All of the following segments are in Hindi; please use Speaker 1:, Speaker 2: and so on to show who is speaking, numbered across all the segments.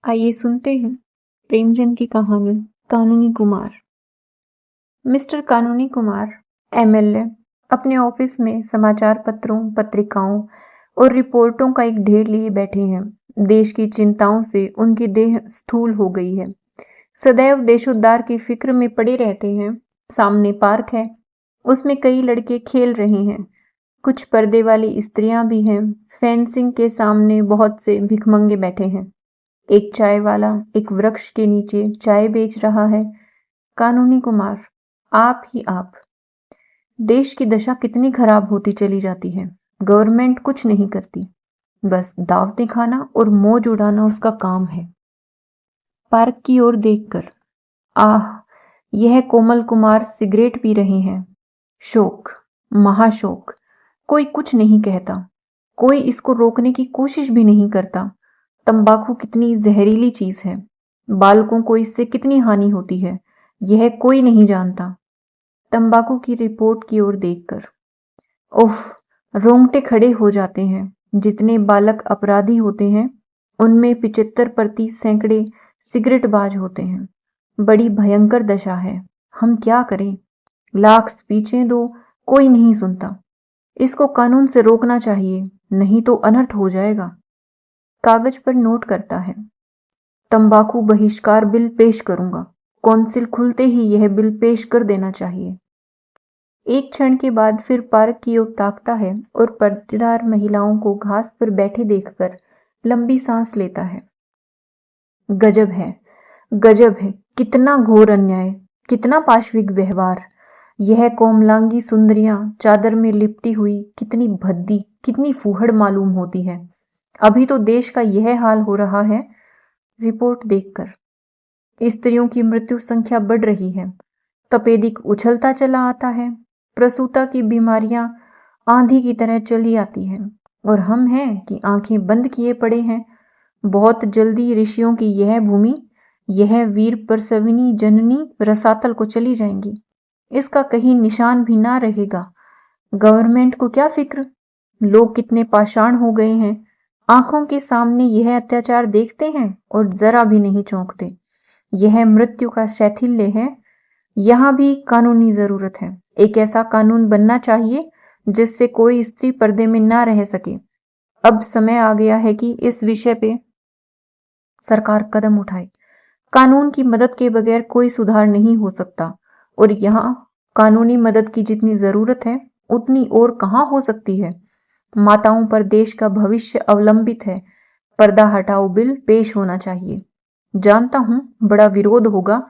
Speaker 1: आइए सुनते हैं प्रेमचंद की कहानी कानूनी कुमार। मिस्टर कानूनी कुमार एमएलए अपने ऑफिस में समाचार पत्रों, पत्रिकाओं और रिपोर्टों का एक ढेर लिए बैठे हैं। देश की चिंताओं से उनकी देह स्थूल हो गई है। सदैव देशोद्धार की फिक्र में पड़े रहते हैं। सामने पार्क है, उसमें कई लड़के खेल रहे हैं। कुछ पर्दे वाली स्त्रियां भी हैं। फेंसिंग के सामने बहुत से भिखमंगे बैठे हैं। एक चाय वाला एक वृक्ष के नीचे चाय बेच रहा है। कानूनी कुमार, आप ही आप। देश की दशा कितनी खराब होती चली जाती है। गवर्नमेंट कुछ नहीं करती, बस दावतें खाना और मौज उड़ाना उसका काम है। पार्क की ओर देखकर, आह, यह कोमल कुमार सिगरेट पी रहे हैं। शोक, महाशोक। कोई कुछ नहीं कहता, कोई इसको रोकने की कोशिश भी नहीं करता। तंबाकू कितनी जहरीली चीज है, बालकों को इससे कितनी हानि होती है, यह कोई नहीं जानता। तंबाकू की रिपोर्ट की ओर देखकर, उफ, रोंगटे खड़े हो जाते हैं। जितने बालक अपराधी होते हैं, उनमें 75% सैकड़े सिगरेटबाज होते हैं। बड़ी भयंकर दशा है। हम क्या करें? लाख स्पीचें दो, कोई नहीं सुनता। इसको कानून से रोकना चाहिए, नहीं तो अनर्थ हो जाएगा। कागज पर नोट करता है। तंबाकू बहिष्कार बिल पेश करूंगा। कौंसिल खुलते ही यह बिल पेश कर देना चाहिए। एक क्षण के बाद फिर पार्क की ओर ताकता है और पर्देदार महिलाओं को घास पर बैठे देखकर लंबी सांस लेता है। गजब है, गजब है। कितना घोर अन्याय, कितना पाशविक व्यवहार। यह कोमलांगी सुंदरियां चादर में लिपटी हुई कितनी भद्दी, कितनी फूहड़ मालूम होती है। अभी तो देश का यह हाल हो रहा है। रिपोर्ट देखकर, स्त्रियों की मृत्यु संख्या बढ़ रही है। तपेदिक उछलता चला आता है। प्रसूता की बीमारियां आंधी की तरह चली आती हैं, और हम हैं कि आंखें बंद किए पड़े हैं। बहुत जल्दी ऋषियों की यह भूमि, यह वीर प्रसविनी जननी रसातल को चली जाएंगी। इसका कहीं निशान भी ना रहेगा। गवर्नमेंट को क्या फिक्र? लोग कितने पाषाण हो गए हैं। आंखों के सामने यह अत्याचार देखते हैं और जरा भी नहीं चौंकते। यह मृत्यु का शैथिल्य है। यहाँ भी कानूनी जरूरत है। एक ऐसा कानून बनना चाहिए जिससे कोई स्त्री पर्दे में ना रह सके। अब समय आ गया है कि इस विषय पे सरकार कदम उठाए। कानून की मदद के बगैर कोई सुधार नहीं हो सकता, और यहाँ कानूनी मदद की जितनी जरूरत है उतनी और कहाँ हो सकती है। माताओं पर देश का भविष्य अवलंबित है। पर्दा हटाओ बिल पेश होना चाहिए। जानता हूं बड़ा विरोध होगा,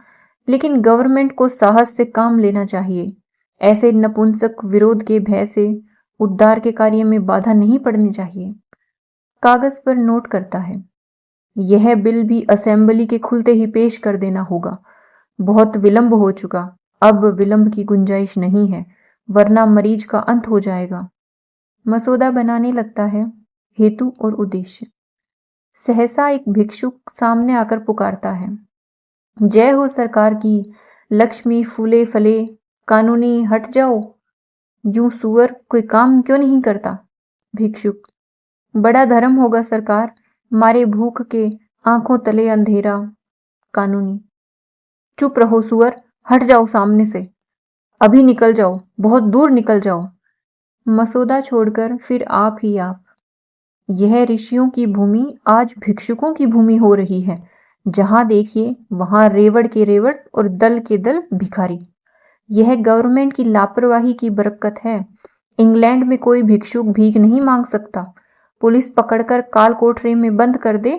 Speaker 1: लेकिन गवर्नमेंट को साहस से काम लेना चाहिए। ऐसे नपुंसक विरोध के भय से उद्धार के कार्य में बाधा नहीं पड़नी चाहिए। कागज पर नोट करता है। यह बिल भी असेंबली के खुलते ही पेश कर देना होगा। बहुत विलंब हो चुका, अब विलंब की गुंजाइश नहीं है, वरना मरीज का अंत हो जाएगा। मसौदा बनाने लगता है। हेतु और उद्देश्य। सहसा एक भिक्षुक सामने आकर पुकारता है, जय हो सरकार की, लक्ष्मी फूले फले। कानूनी हट जाओ, यूं सुअर कोई काम क्यों नहीं करता? भिक्षुक, बड़ा धर्म होगा सरकार, मारे भूख के आंखों तले अंधेरा। कानूनी, चुप रहो सुअर, हट जाओ सामने से, अभी निकल जाओ, बहुत दूर निकल जाओ। मसौदा छोड़कर फिर आप ही आप। यह ऋषियों की भूमि आज भिक्षुकों की भूमि हो रही है। जहां देखिए वहां रेवड़ के रेवड़ और दल के दल भिखारी। यह गवर्नमेंट की लापरवाही की बरकत है। इंग्लैंड में कोई भिक्षुक भीख नहीं मांग सकता। पुलिस पकड़कर काल कोठरी में बंद कर दे।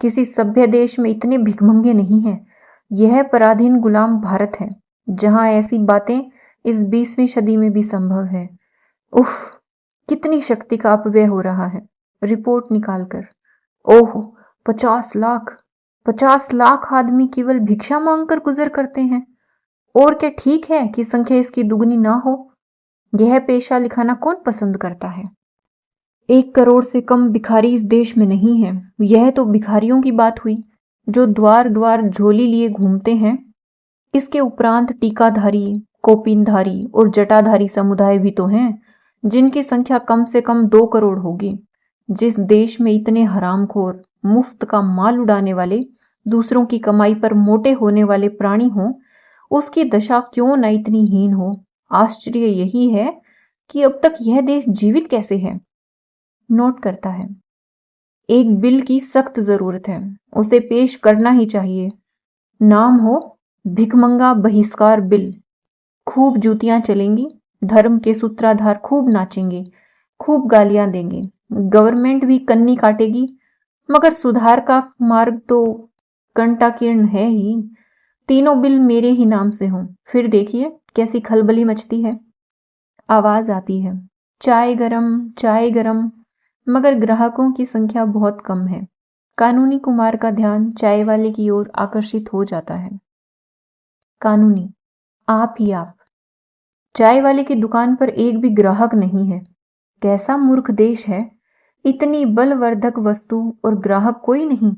Speaker 1: किसी सभ्य देश में इतने भिखमंगे नहीं हैं। यह पराधीन गुलाम भारत है, जहां ऐसी बातें इस 20वीं सदी में भी संभव है। उफ, कितनी शक्ति का अपव्यय हो रहा है। रिपोर्ट निकालकर, ओह, 50 लाख आदमी केवल भिक्षा मांगकर गुजर करते हैं। और क्या ठीक है कि संख्या इसकी दुगनी ना हो? यह पेशा लिखाना कौन पसंद करता है? 1 करोड़ से कम भिखारी इस देश में नहीं है। यह तो भिखारियों की बात हुई जो द्वार द्वार झोली लिए घूमते हैं। इसके उपरांत टीकाधारी, कोपिनधारी और जटाधारी समुदाय भी तो हैं, जिनकी संख्या कम से कम 2 करोड़ होगी। जिस देश में इतने हरामखोर, मुफ्त का माल उड़ाने वाले, दूसरों की कमाई पर मोटे होने वाले प्राणी हों, उसकी दशा क्यों न इतनी हीन हो। आश्चर्य यही है कि अब तक यह देश जीवित कैसे है। नोट करता है, एक बिल की सख्त जरूरत है, उसे पेश करना ही चाहिए। नाम हो भिखमंगा बहिष्कार बिल। खूब जूतियां चलेंगी, धर्म के सूत्रधार खूब नाचेंगे, खूब गालियां देंगे, गवर्नमेंट भी कन्नी काटेगी, मगर सुधार का मार्ग तो कंटाकीर्ण है ही। तीनों बिल मेरे ही नाम से हों, फिर देखिए कैसी खलबली मचती है। आवाज आती है, चाय गरम, चाय गरम, मगर ग्राहकों की संख्या बहुत कम है। कानूनी कुमार का ध्यान चाय वाले की ओर आकर्षित हो जाता है। कानूनी, आप ही आप। चाय वाले की दुकान पर एक भी ग्राहक नहीं है। कैसा मूर्ख देश है, इतनी बलवर्धक वस्तु और ग्राहक कोई नहीं।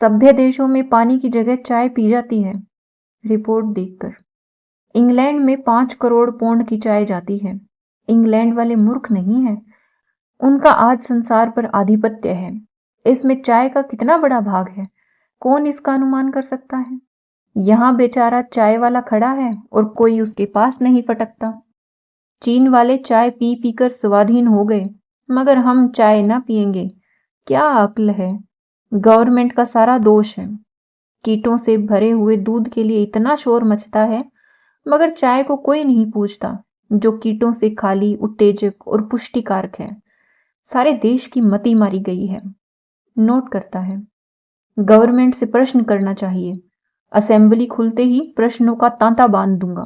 Speaker 1: सभ्य देशों में पानी की जगह चाय पी जाती है। रिपोर्ट देखकर, इंग्लैंड में 5 करोड़ पौंड की चाय जाती है। इंग्लैंड वाले मूर्ख नहीं है, उनका आज संसार पर आधिपत्य है। इसमें चाय का कितना बड़ा भाग है, कौन इसका अनुमान कर सकता है। यहाँ बेचारा चाय वाला खड़ा है और कोई उसके पास नहीं फटकता। चीन वाले चाय पी पीकर स्वाधीन हो गए, मगर हम चाय ना पिएंगे, क्या अक्ल है। गवर्नमेंट का सारा दोष है। कीटों से भरे हुए दूध के लिए इतना शोर मचता है, मगर चाय को कोई नहीं पूछता, जो कीटों से खाली, उत्तेजक और पुष्टिकारक है। सारे देश की मति मारी गई है। नोट करता है, गवर्नमेंट से प्रश्न करना चाहिए। असेंबली खुलते ही प्रश्नों का तांता बांध दूंगा।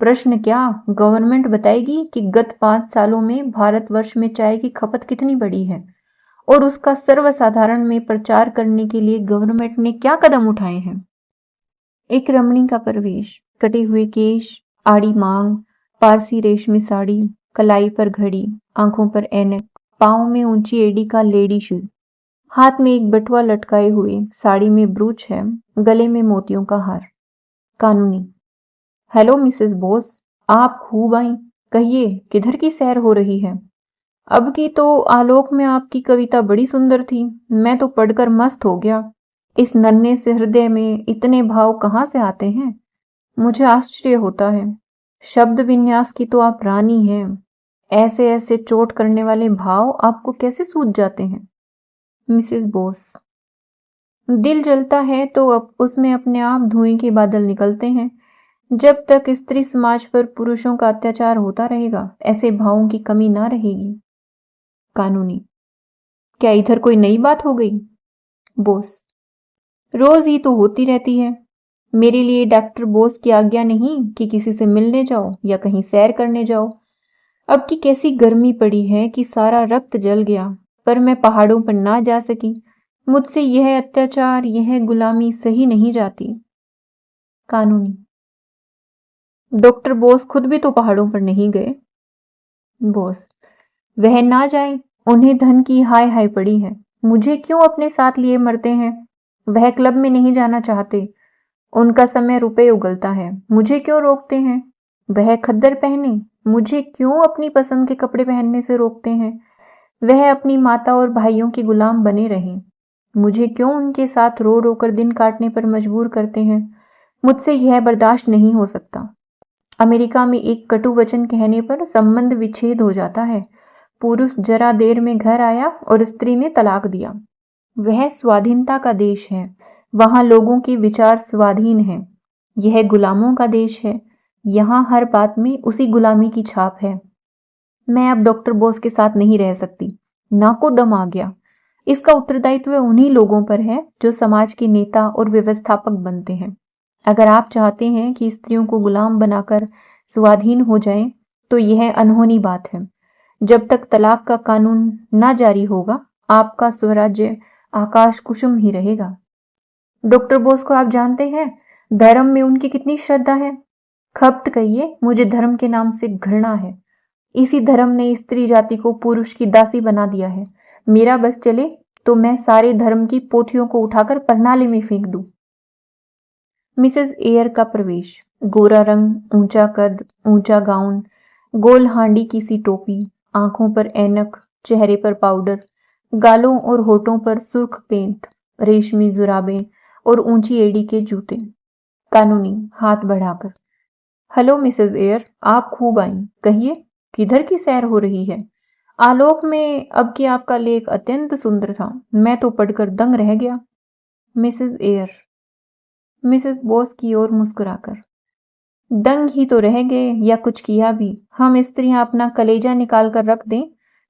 Speaker 1: प्रश्न क्या, गवर्नमेंट बताएगी कि गत 5 सालों में भारतवर्ष में चाय की खपत कितनी बढ़ी है और उसका सर्वसाधारण में प्रचार करने के लिए गवर्नमेंट ने क्या कदम उठाए हैं। एक रमणी का प्रवेश, कटे हुए केश, आड़ी मांग, पारसी रेशमी साड़ी, कलाई पर घड़ी, आंखों पर ऐनक, पांव में ऊंची एड़ी का लेडी शू, हाथ में एक बटुआ लटकाए हुए, साड़ी में ब्रूच है, गले में मोतियों का हार। कानूनी, हेलो मिसेस बोस, आप खूब आई। कहिए किधर की सैर हो रही है। अब की तो आलोक में आपकी कविता बड़ी सुंदर थी, मैं तो पढ़कर मस्त हो गया। इस नन्हे से हृदय में इतने भाव कहाँ से आते हैं, मुझे आश्चर्य होता है। शब्द विन्यास की तो आप रानी हैं, ऐसे ऐसे चोट करने वाले भाव आपको कैसे सूझ जाते हैं। मिसेस बोस, दिल जलता है तो अब उसमें अपने आप धुएं के बादल निकलते हैं। जब तक स्त्री समाज पर पुरुषों का अत्याचार होता रहेगा, ऐसे भावों की कमी ना रहेगी। कानूनी, क्या इधर कोई नई बात हो गई। बोस, रोज ही तो होती रहती है। मेरे लिए डॉक्टर बोस की आज्ञा नहीं कि किसी से मिलने जाओ या कहीं सैर करने जाओ। अब की कैसी गर्मी पड़ी है कि सारा रक्त जल गया, पर मैं पहाड़ों पर ना जा सकी। मुझसे यह अत्याचार, यह गुलामी सही नहीं जाती। कानूनी, डॉक्टर बोस खुद भी तो पहाड़ों पर नहीं गए। बोस, वह ना जाए, उन्हें धन की हाय हाय पड़ी है, मुझे क्यों अपने साथ लिए मरते हैं। वह क्लब में नहीं जाना चाहते, उनका समय रुपए उगलता है, मुझे क्यों रोकते हैं। वह खद्दर पहने, मुझे क्यों अपनी पसंद के कपड़े पहनने से रोकते हैं। वह अपनी माता और भाइयों के गुलाम बने रहें, मुझे क्यों उनके साथ रो रो कर दिन काटने पर मजबूर करते हैं। मुझसे यह बर्दाश्त नहीं हो सकता। अमेरिका में एक कटु वचन कहने पर संबंध विच्छेद हो जाता है। पुरुष जरा देर में घर आया और स्त्री ने तलाक दिया। वह स्वाधीनता का देश है, वहां लोगों के विचार स्वाधीन हैं। यह गुलामों का देश है, यहाँ हर बात में उसी गुलामी की छाप है। मैं अब डॉक्टर बोस के साथ नहीं रह सकती, नाको दम आ गया। इसका उत्तरदायित्व उन्हीं लोगों पर है जो समाज के नेता और व्यवस्थापक बनते हैं। अगर आप चाहते हैं कि स्त्रियों को गुलाम बनाकर स्वाधीन हो जाएं, तो यह अनहोनी बात है। जब तक तलाक का कानून ना जारी होगा, आपका स्वराज्य आकाश कुसुम ही रहेगा। डॉक्टर बोस को आप जानते हैं, धर्म में उनकी कितनी श्रद्धा है। खप्त कहिए, मुझे धर्म के नाम से घृणा है। इसी धर्म ने स्त्री जाति को पुरुष की दासी बना दिया है। मेरा बस चले तो मैं सारे धर्म की पोथियों को उठाकर परनाले में फेंक दूं। मिसेस एयर का प्रवेश, गोरा रंग, ऊंचा कद, ऊंचा गाउन, गोल हांडी की सी टोपी, आंखों पर ऐनक, चेहरे पर पाउडर, गालों और होठों पर सुर्ख पेंट, रेशमी जुराबें और ऊंची एड़ी के जूते। कानूनी हाथ बढ़ाकर, हेलो मिसेज एयर, आप खूब आई। कहिए, किधर की सैर हो रही है? आलोक में अब की आपका लेख अत्यंत सुंदर था, मैं तो पढ़कर दंग रह गया। मिसेज एयर, मिसेस बोस की ओर मुस्कुराकर, दंग ही तो रह गए या कुछ किया भी। हम स्त्रियां अपना कलेजा निकाल कर रख दें,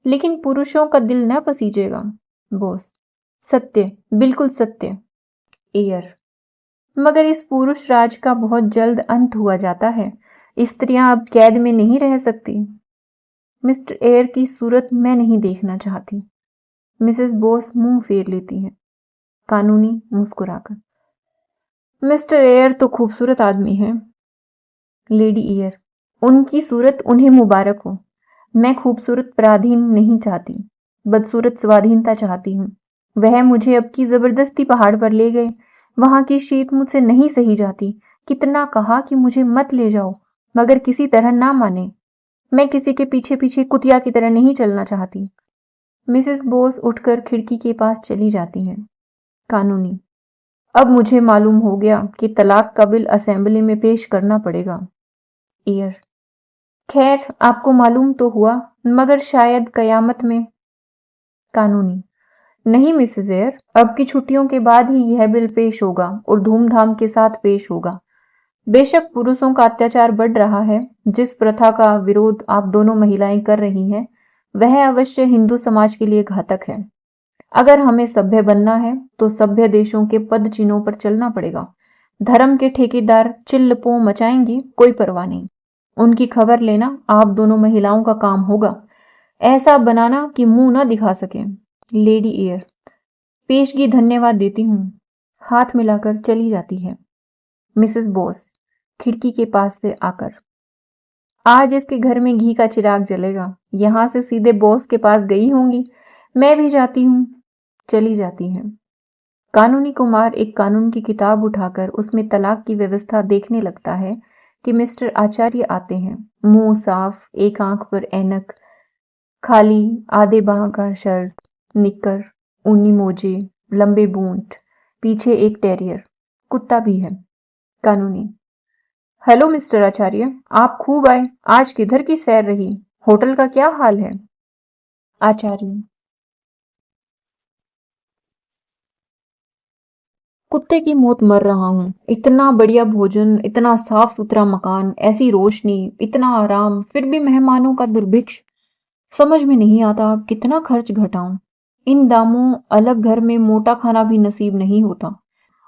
Speaker 1: लेकिन पुरुषों का दिल न पसीजेगा। बोस, सत्य, बिल्कुल सत्य। एयर, मगर इस पुरुष राज का बहुत जल्द अंत हुआ जाता है। स्त्रियां अब कैद में नहीं रह सकती। मिस्टर एयर की सूरत मैं नहीं देखना चाहती। मिसेस बोस मुंह फेर लेती हैं, कानूनी मुस्कुराकर, मिस्टर एयर तो खूबसूरत आदमी हैं। लेडी एयर, उनकी सूरत उन्हें मुबारक हो। मैं खूबसूरत पराधीन नहीं चाहती, बदसूरत स्वाधीनता चाहती हूँ। वह मुझे अब की जबरदस्ती पहाड़ पर ले गए। वहां की शीत मुझसे नहीं सही जाती। कितना कहा कि मुझे मत ले जाओ, मगर किसी तरह ना माने। मैं किसी के पीछे पीछे कुतिया की तरह नहीं चलना चाहती। मिसेस बोस उठकर खिड़की के पास चली जाती हैं। कानूनी, अब मुझे मालूम हो गया कि तलाक का बिल असेंबली में पेश करना पड़ेगा। एयर, खैर आपको मालूम तो हुआ, मगर शायद कयामत में। कानूनी, नहीं मिसेज एयर, अब की छुट्टियों के बाद ही यह बिल पेश होगा और धूमधाम के साथ पेश होगा। बेशक पुरुषों का अत्याचार बढ़ रहा है। जिस प्रथा का विरोध आप दोनों महिलाएं कर रही हैं, वह अवश्य हिंदू समाज के लिए घातक है। अगर हमें सभ्य बनना है तो सभ्य देशों के पद चिन्हों पर चलना पड़ेगा। धर्म के ठेकेदार चिल्लपों मचाएंगी, कोई परवाह नहीं। उनकी खबर लेना आप दोनों महिलाओं का काम होगा। ऐसा बनाना कि मुंह न दिखा सके। लेडी एयर, पेशगी धन्यवाद देती हूँ। हाथ मिलाकर चली जाती है। मिसेस बोस खिड़की के पास से आकर, आज इसके घर में घी का चिराग जलेगा। यहां से सीधे बॉस के पास गई होंगी। मैं भी जाती हूँ। चली जाती है। कानूनी कुमार एक कानून की किताब उठाकर उसमें तलाक की व्यवस्था देखने लगता है कि मिस्टर आचार्य आते हैं। मुंह साफ, एक आंख पर ऐनक, खाली आधे बांह का शर्ट, निक्कर, ऊनी मोजे, लंबे बूट, पीछे एक टेरियर, कुत्ता भी है। कानूनी, हेलो मिस्टर आचार्य, आप खूब आए। आज किधर की सैर रही? होटल का क्या हाल है? आचार्य, कुत्ते की मौत मर रहा हूँ। इतना बढ़िया भोजन, इतना साफ सुथरा मकान, ऐसी रोशनी, इतना आराम, फिर भी मेहमानों का दुर्भिक्ष। समझ में नहीं आता कितना खर्च घटाऊं। इन दामों अलग घर में मोटा खाना भी नसीब नहीं होता।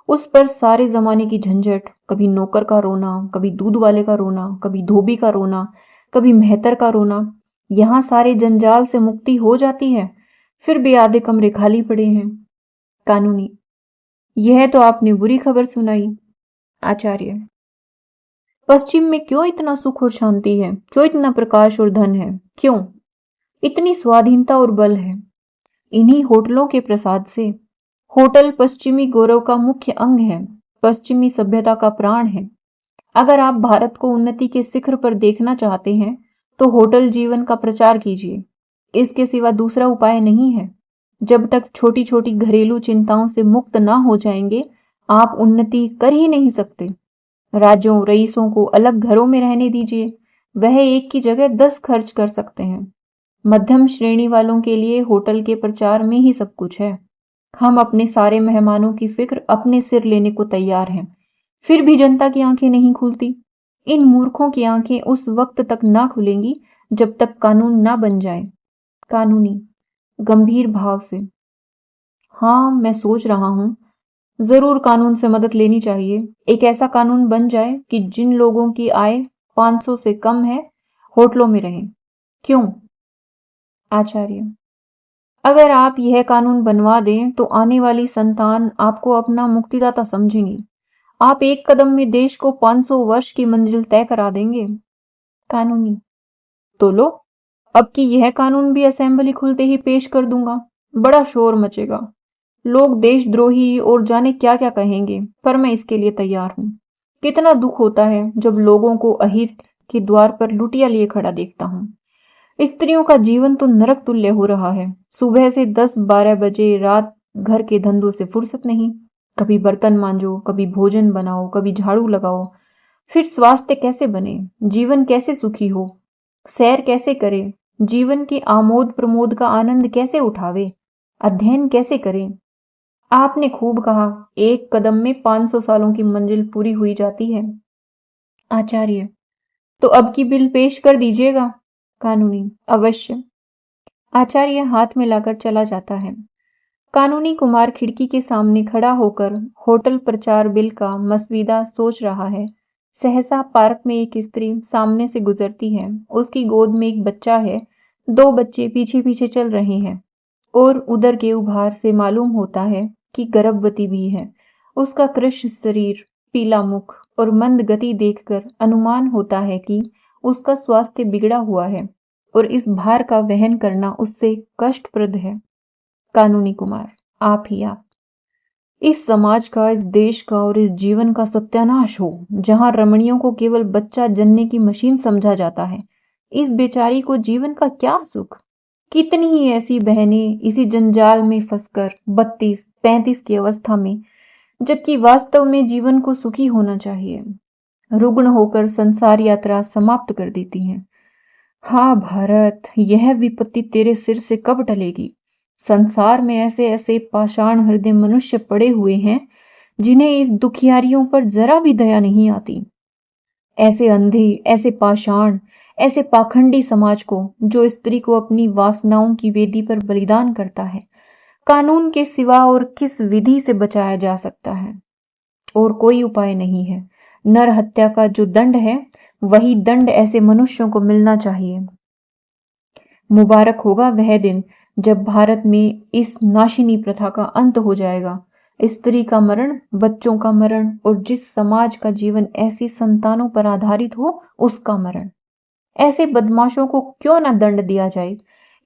Speaker 1: उस पर सारे जमाने की झंझट, कभी नौकर का रोना, कभी दूध वाले का रोना, कभी धोबी का रोना, कभी मेहतर का रोना। यहाँ सारे जंजाल से मुक्ति हो जाती है, फिर भी आधे कमरे खाली पड़े हैं। कानूनी, यह तो आपने बुरी खबर सुनाई। आचार्य, पश्चिम में क्यों इतना सुख और शांति है? क्यों इतना प्रकाश और धन है? क्यों इतनी स्वाधीनता और बल है? इन्हीं होटलों के प्रसाद से। होटल पश्चिमी गौरव का मुख्य अंग है, पश्चिमी सभ्यता का प्राण है। अगर आप भारत को उन्नति के शिखर पर देखना चाहते हैं तो होटल जीवन का प्रचार कीजिए। इसके सिवा दूसरा उपाय नहीं है। जब तक छोटी छोटी घरेलू चिंताओं से मुक्त ना हो जाएंगे, आप उन्नति कर ही नहीं सकते। राजों रईसों को अलग घरों में रहने दीजिए, वह एक की जगह 10 खर्च कर सकते हैं। मध्यम श्रेणी वालों के लिए होटल के प्रचार में ही सब कुछ है। हम अपने सारे मेहमानों की फिक्र अपने सिर लेने को तैयार हैं, फिर भी जनता की आंखें नहीं खुलती। इन मूर्खों की आंखें उस वक्त तक ना खुलेंगी जब तक कानून ना बन जाए। कानूनी गंभीर भाव से, हाँ मैं सोच रहा हूँ, जरूर कानून से मदद लेनी चाहिए। एक ऐसा कानून बन जाए कि जिन लोगों की आय 500 से कम है होटलों में रहें। क्यों? आचार्य, अगर आप यह कानून बनवा दें तो आने वाली संतान आपको अपना मुक्तिदाता समझेंगी। आप एक कदम में देश को 500 वर्ष की मंजिल तय करा देंगे। कानूनी, तो लो, अब की यह कानून भी असेंबली खुलते ही पेश कर दूंगा। बड़ा शोर मचेगा, लोग देशद्रोही और जाने क्या क्या कहेंगे, पर मैं इसके लिए तैयार हूँ। कितना दुख होता है जब लोगों को अहित के द्वार पर लुटिया लिए खड़ा देखता हूँ। स्त्रियों का जीवन तो नरक तुल्य हो रहा है। सुबह से 10-12 बजे रात घर के धंधों से फुर्सत नहीं। कभी बर्तन मांजो, कभी भोजन बनाओ, कभी झाड़ू लगाओ। फिर स्वास्थ्य कैसे बने, जीवन कैसे सुखी हो, सैर कैसे करे, जीवन के आमोद प्रमोद का आनंद कैसे उठावे, अध्ययन कैसे करें। आपने खूब कहा, एक कदम में 500 सालों की मंजिल पूरी हुई जाती है। आचार्य, तो अब की बिल पेश कर दीजिएगा। कानूनी, अवश्य। आचार्य हाथ मिलाकर चला जाता है। कानूनी कुमार खिड़की के सामने खड़ा होकर होटल प्रचार बिल का मसवीदा सोच रहा है। सहसा पार्क में एक स्त्री सामने से गुजरती है। उसकी गोद में एक बच्चा है। 2 बच्चे पीछे पीछे चल रहे हैं और उदर के उभार से मालूम होता है कि गर्भवती भी है। उसका कृश शरीर, पीला मुख और मंद गति देखकर अनुमान होता है कि उसका स्वास्थ्य बिगड़ा हुआ है और इस भार का वहन करना उससे कष्टप्रद है। कानूनी कुमार, आप ही आप। इस समाज का, इस देश का और इस जीवन का सत्यानाश हो, जहां रमणियों को केवल बच्चा जनने की मशीन समझा जाता है। इस बेचारी को जीवन का क्या सुख। कितनी ही ऐसी बहनें इसी जंजाल में फंसकर 32-35 की अवस्था में, जबकि वास्तव में जीवन को सुखी होना चाहिए, रुग्ण होकर संसार यात्रा समाप्त कर देती हैं। हाँ भारत, यह विपत्ति तेरे सिर से कब टलेगी। संसार में ऐसे ऐसे पाषाण हृदय मनुष्य पड़े हुए हैं जिन्हें इस दुखियारियों पर जरा भी दया नहीं आती। ऐसे अंधे, ऐसे पाषाण, ऐसे पाखंडी समाज को, जो स्त्री को अपनी वासनाओं की वेदी पर बलिदान करता है, कानून के सिवा और किस विधि से बचाया जा सकता है। और कोई उपाय नहीं है। नर हत्या का जो दंड है, वही दंड ऐसे मनुष्यों को मिलना चाहिए। मुबारक होगा वह दिन जब भारत में इस नाशिनी प्रथा का अंत हो जाएगा। स्त्री का मरण, बच्चों का मरण और जिस समाज का जीवन ऐसी संतानों पर आधारित हो, उसका मरण। ऐसे बदमाशों को क्यों न दंड दिया जाए।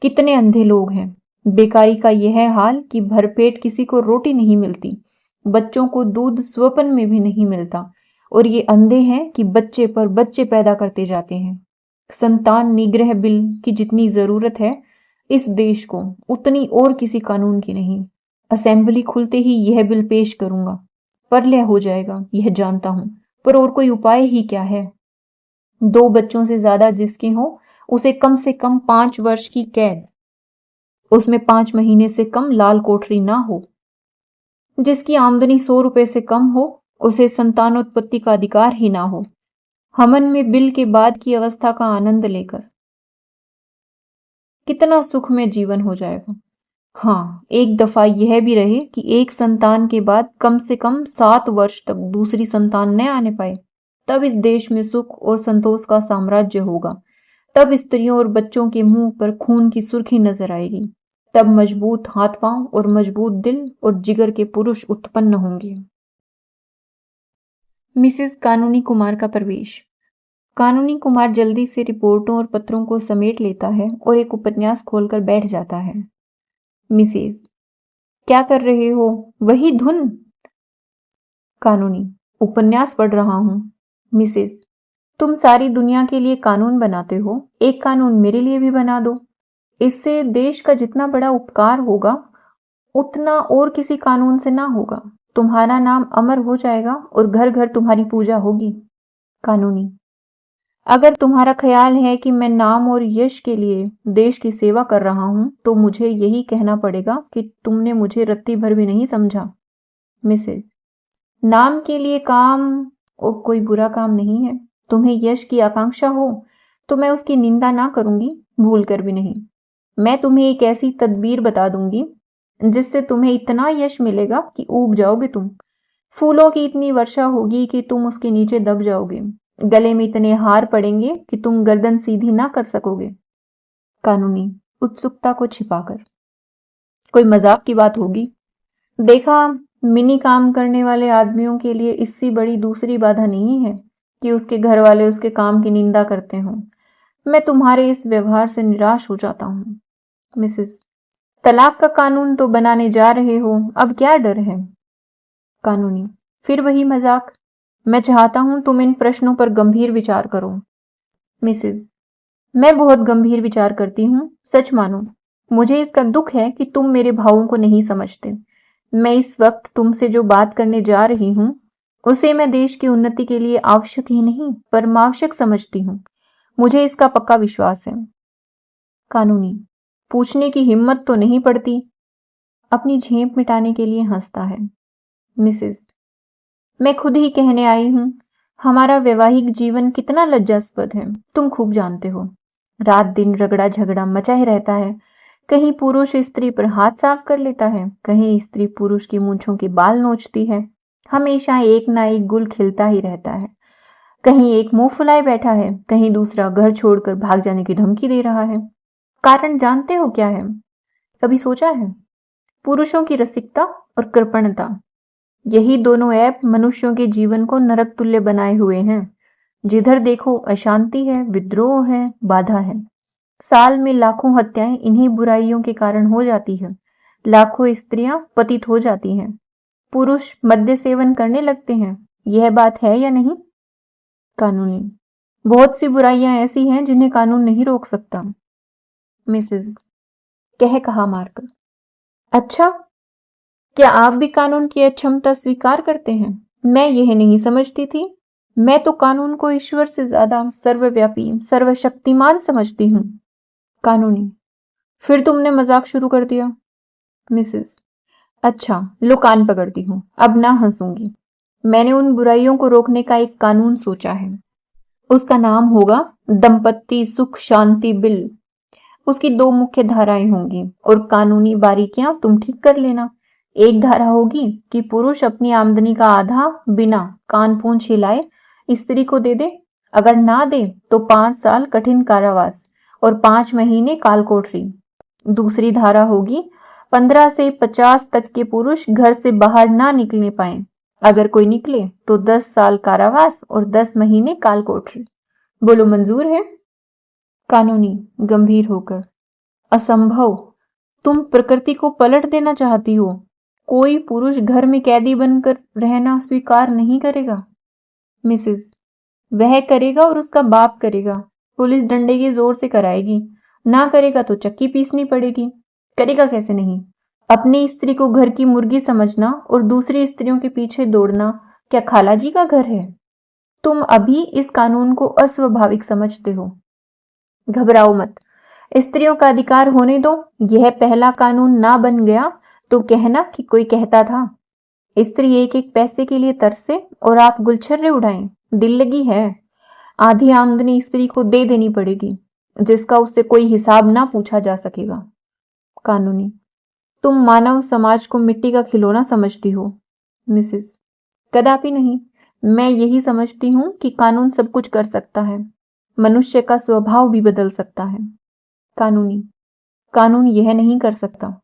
Speaker 1: कितने अंधे लोग हैं। बेकारी का यह हाल कि भरपेट किसी को रोटी नहीं मिलती, बच्चों को दूध स्वप्न में भी नहीं मिलता, और ये अंधे हैं कि बच्चे पर बच्चे पैदा करते जाते हैं। संतान निग्रह बिल की जितनी जरूरत है इस देश को, उतनी और किसी कानून की नहीं। असेंबली खुलते ही यह बिल पेश करूंगा। परलय हो जाएगा, यह जानता हूं, पर और कोई उपाय ही क्या है। 2 बच्चों से ज्यादा जिसके हो, उसे कम से कम 5 वर्ष की कैद, उसमें 5 महीने से कम लाल कोठरी ना हो। जिसकी आमदनी 100 रुपए से कम हो, उसे संतानोत्पत्ति का अधिकार ही ना हो। हमन में बिल के बाद की अवस्था का आनंद लेकर कितना सुखमय जीवन हो जाएगा। हाँ, एक दफा यह भी रहे कि एक संतान के बाद कम से कम 7 वर्ष तक दूसरी संतान न आने पाए। तब इस देश में सुख और संतोष का साम्राज्य होगा। तब स्त्रियों और बच्चों के मुंह पर खून की सुर्खी नजर आएगी। तब मजबूत हाथ पांव और मजबूत दिल और जिगर के पुरुष उत्पन्न होंगे। मिसेस कानूनी कुमार का प्रवेश। कानूनी कुमार जल्दी से रिपोर्टों और पत्रों को समेट लेता है और एक उपन्यास खोलकर बैठ जाता है। मिसेस, क्या कर रहे हो? वही धुन? कानूनी, उपन्यास पढ़ रहा हूं। मिसेस, तुम सारी दुनिया के लिए कानून बनाते हो, एक कानून मेरे लिए भी बना दो। इससे देश का जितना बड़ा उपकार होगा, उतना और किसी कानून से ना होगा। तुम्हारा नाम अमर हो जाएगा और घर घर तुम्हारी पूजा होगी। कानूनी, अगर तुम्हारा ख्याल है कि मैं नाम और यश के लिए देश की सेवा कर रहा हूं, तो मुझे यही कहना पड़ेगा कि तुमने मुझे रत्ती भर भी नहीं समझा। मिसेस, नाम के लिए काम कोई बुरा काम नहीं है। तुम्हें यश की आकांक्षा हो तो मैं उसकी निंदा ना करूंगी, भूल कर भी नहीं। मैं तुम्हें एक ऐसी तदबीर बता दूंगी जिससे तुम्हें इतना यश मिलेगा कि ऊब जाओगे तुम। फूलों की इतनी वर्षा होगी कि तुम उसके नीचे दब जाओगे। गले में इतने हार पड़ेंगे कि तुम गर्दन सीधी ना कर सकोगे। कानूनी, उत्सुकता को छिपाकर, कोई मजाक की बात होगी। देखा, मिनी काम करने वाले आदमियों के लिए इससे बड़ी दूसरी बाधा नहीं है कि उसके घर वाले उसके काम की निंदा करते हों। मैं तुम्हारे इस व्यवहार से निराश हो जाता हूं। मिसेस, तलाक का कानून तो बनाने जा रहे हो, अब क्या डर है? कानूनी, फिर वही मजाक। मैं चाहता हूं तुम इन प्रश्नों पर गंभीर विचार करो। मिसेस, मैं बहुत गंभीर विचार करती हूँ, सच मानो। मुझे इसका दुख है कि तुम मेरे भावों को नहीं समझते। मैं इस वक्त तुमसे जो बात करने जा रही हूँ, उसे मैं देश की उन्नति के लिए आवश्यक ही नहीं, परमावश्यक समझती हूँ। मुझे इसका पक्का विश्वास है। कानूनी पूछने की हिम्मत तो नहीं पड़ती। अपनी झेप मिटाने के लिए हंसता है। मिसेस, मैं खुद ही कहने आई हूँ, हमारा वैवाहिक जीवन कितना लज्जास्पद है, तुम खूब जानते हो। रात दिन रगड़ा झगड़ा मचा ही रहता है। कहीं पुरुष स्त्री पर हाथ साफ कर लेता है, कहीं स्त्री पुरुष की मूंछों के बाल नोचती है। हमेशा एक ना एक गुल खिलता ही रहता है। कहीं एक मुंह फुलाए बैठा है, कहीं दूसरा घर छोड़कर भाग जाने की धमकी दे रहा है। कारण जानते हो क्या है? कभी सोचा है? पुरुषों की रसिकता और कृपणता। यही दोनों ऐप मनुष्यों के जीवन को नरक तुल्य बनाए हुए हैं। जिधर देखो अशांति है, विद्रोह है, बाधा है। साल में लाखों हत्याएं इन्हीं बुराइयों के कारण हो जाती है। लाखों स्त्रियां पतित हो जाती हैं। पुरुष मद्य सेवन करने लगते हैं। यह बात है या नहीं? कानूनी बहुत सी बुराइयां ऐसी हैं जिन्हें कानून नहीं रोक सकता। मिसेस, कह कहा मारकर। अच्छा, क्या आप भी कानून की अक्षमता स्वीकार करते हैं? मैं यह नहीं समझती थी। मैं तो कानून को ईश्वर से ज्यादा सर्वव्यापी, सर्वशक्तिमान समझती हूँ। कानूनी फिर तुमने मजाक शुरू कर दिया। मिसेस, अच्छा लो कान पकड़ती हूँ, अब ना हंसूंगी। मैंने उन बुराइयों को रोकने का एक कानून सोचा है। उसका नाम होगा दंपत्ति सुख शांति बिल। उसकी दो मुख्य धाराएं होंगी और कानूनी बारीकियां तुम ठीक कर लेना। एक धारा होगी कि पुरुष अपनी आमदनी का आधा बिना कान पूंछ हिलाए स्त्री को दे दे। अगर ना दे तो 5 साल कठिन कारावास और 5 महीने कालकोठरी। दूसरी धारा होगी 15 से 50 तक के पुरुष घर से बाहर ना निकलने पाए। अगर कोई निकले तो 10 साल कारावास और 10 महीने कालकोठरी। बोलो मंजूर है? कानूनी गंभीर होकर। असंभव। तुम प्रकृति को पलट देना चाहती हो। कोई पुरुष घर में कैदी बनकर रहना स्वीकार नहीं करेगा। मिसेस, वह करेगा और उसका बाप करेगा। पुलिस डंडे के जोर से कराएगी। ना करेगा तो चक्की पीसनी पड़ेगी। करेगा कैसे नहीं? अपनी स्त्री को घर की मुर्गी समझना और दूसरी स्त्रियों के पीछे दौड़ना क्या खाला जी का घर है? तुम अभी इस कानून को अस्वाभाविक समझते हो। घबराओ मत। स्त्रियों का अधिकार होने दो। यह पहला कानून ना बन गया तो कहना कि कोई कहता था। स्त्री एक एक पैसे के लिए तरसे और आप गुलछर्रे उड़ाएं। दिल लगी है। आधी आमदनी स्त्री को दे देनी पड़ेगी, जिसका उससे कोई हिसाब ना पूछा जा सकेगा। कानूनी तुम मानव समाज को मिट्टी का खिलौना समझती हो। मिसेस, कदापि नहीं। मैं यही समझती हूँ कि कानून सब कुछ कर सकता है। मनुष्य का स्वभाव भी बदल सकता है। कानूनी कानून यह नहीं कर सकता।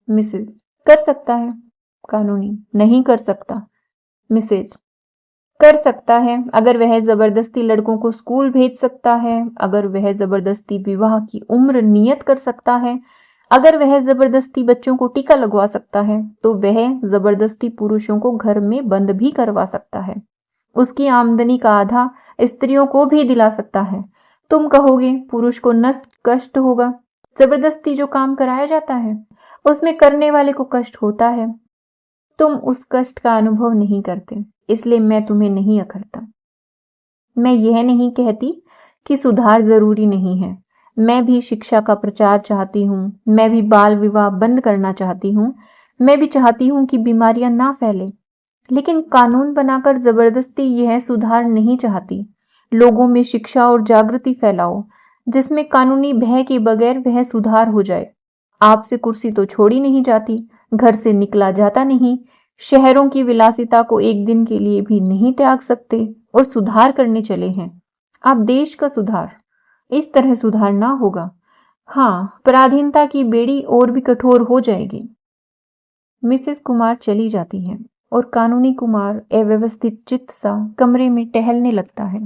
Speaker 1: मिसेस, कर सकता है। कानूनी नहीं कर सकता। मिसेज, कर सकता है। अगर वह जबरदस्ती लड़कों को स्कूल भेज सकता है, अगर वह जबरदस्ती विवाह की उम्र नियत कर सकता है, अगर वह जबरदस्ती बच्चों को टीका लगवा सकता है, तो वह जबरदस्ती पुरुषों को घर में बंद भी करवा सकता है। उसकी आमदनी का आधा स्त्रियों को भी दिला सकता है। तुम कहोगे पुरुष को नष्ट कष्ट होगा। जबरदस्ती जो काम कराया जाता है उसमें करने वाले को कष्ट होता है। तुम उस कष्ट का अनुभव नहीं करते, इसलिए मैं तुम्हें नहीं अखरता। मैं यह नहीं कहती कि सुधार जरूरी नहीं है। मैं भी शिक्षा का प्रचार चाहती हूँ। मैं भी बाल विवाह बंद करना चाहती हूँ। मैं भी चाहती हूँ कि बीमारियां ना फैले। लेकिन कानून बनाकर जबरदस्ती यह सुधार नहीं चाहती। लोगों में शिक्षा और जागृति फैलाओ, जिसमें कानूनी भय के बगैर वह सुधार हो जाए। आपसे कुर्सी तो छोड़ी नहीं जाती, घर से निकला जाता नहीं, शहरों की विलासिता को एक दिन के लिए भी नहीं त्याग सकते और सुधार करने चले हैं। आप देश का सुधार। इस तरह सुधार ना होगा। हाँ, पराधीनता की बेड़ी और भी कठोर हो जाएगी। मिसेस कुमार चली जाती हैं और कानूनी कुमार अव्यवस्थित चित्त सा कमरे में टहलने लगता है।